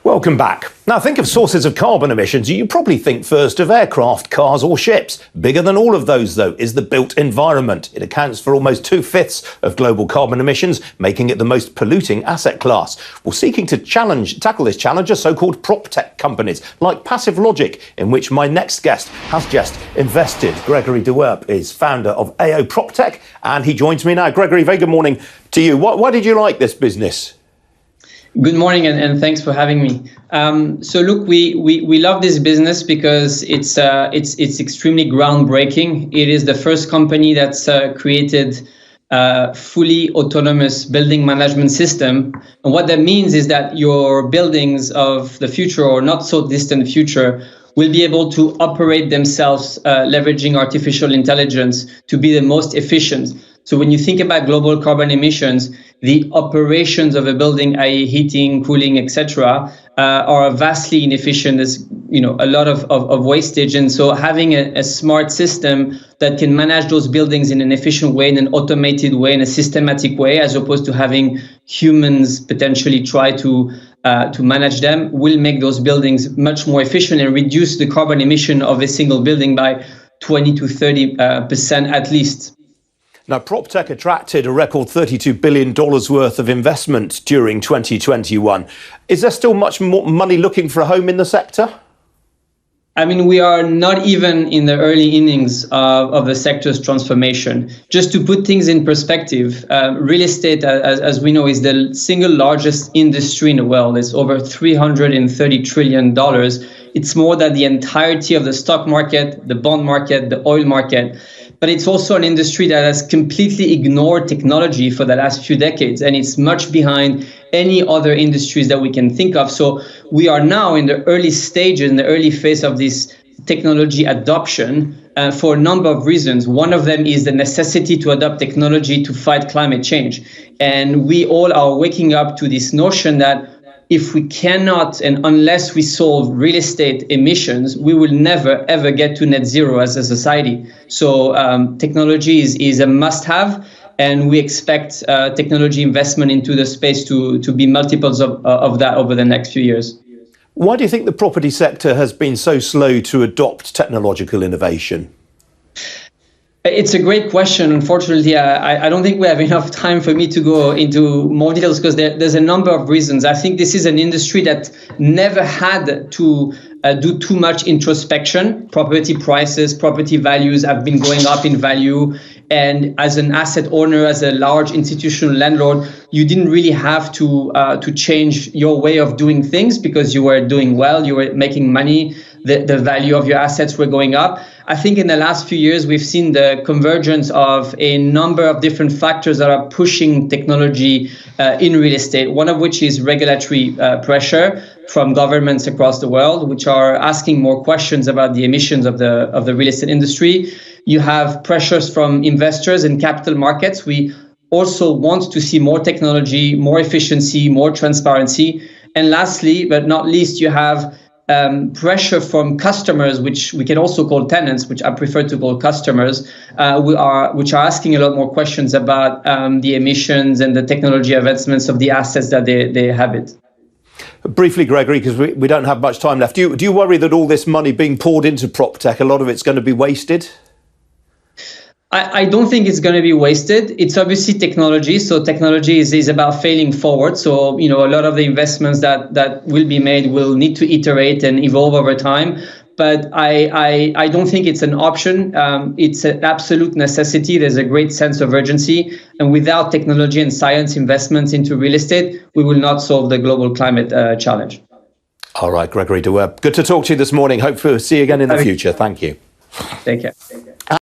Welcome back. Now, think of sources of carbon emissions. You probably think first of aircraft, cars or ships. Bigger than all of those, though, is the built environment. It accounts for almost 2/5 of global carbon emissions, making it the most polluting asset class. Well, seeking to tackle this challenge are so-called PropTech companies, like Passive Logic, in which my next guest has just invested. Gregory Dewerpe is founder of AO PropTech, and he joins me now. Gregory, very good morning to you. Why did you like this business? Good morning, and thanks for having me. So look, we love this business because it's extremely groundbreaking. It is the first company that's created a fully autonomous building management system. And what that means is that your buildings of the future or not so distant future will be able to operate themselves, leveraging artificial intelligence to be the most efficient. So when you think about global carbon emissions, the operations of a building, i.e. heating, cooling, etc., are vastly inefficient. There's a lot of wastage. And so having a smart system that can manage those buildings in an efficient way, in an automated way, in a systematic way, as opposed to having humans potentially try to manage them, will make those buildings much more efficient and reduce the carbon emission of a single building by 20 to 30% at least. Now, PropTech attracted a record $32 billion worth of investment during 2021. Is there still much more money looking for a home in the sector? I mean, we are not even in the early innings of the sector's transformation. Just to put things in perspective, real estate, as we know, is the single largest industry in the world. It's over $330 trillion. It's more than the entirety of the stock market, the bond market, the oil market. But it's also an industry that has completely ignored technology for the last few decades, and it's much behind any other industries that we can think of. So we are now in the early stages, in the early phase of this technology adoption for a number of reasons. One of them is the necessity to adopt technology to fight climate change. And we all are waking up to this notion that if we cannot, and unless we solve real estate emissions, we will never, ever get to net zero as a society. So technology is a must-have, and we expect technology investment into the space to be multiples of that over the next few years. Why do you think the property sector has been so slow to adopt technological innovation? It's a great question. Unfortunately, I don't think we have enough time for me to go into more details because there's a number of reasons. I think this is an industry that never had to do too much introspection. Property prices, property values have been going up in value. And as an asset owner, as a large institutional landlord, you didn't really have to change your way of doing things because you were doing well, you were making money, the value of your assets were going up. I think in the last few years, we've seen the convergence of a number of different factors that are pushing technology in real estate, one of which is regulatory pressure from governments across the world, which are asking more questions about the emissions of the real estate industry. You have pressures from investors and capital markets. We also want to see more technology, more efficiency, more transparency. And lastly, but not least, you have pressure from customers, which we can also call tenants, which I prefer to call customers, which are asking a lot more questions about the emissions and the technology advancements of the assets that they habit. Briefly, Gregory, because we don't have much time left, do you worry that all this money being poured into PropTech, a lot of it's going to be wasted? I don't think it's going to be wasted. It's obviously technology. So technology is about failing forward. So, a lot of the investments that will be made will need to iterate and evolve over time. But I don't think it's an option. It's an absolute necessity. There's a great sense of urgency. And without technology and science investments into real estate, we will not solve the global climate challenge. All right, Gregory Dewerpe. Good to talk to you this morning. Hopefully we'll see you again in the future. Thank you. Take care.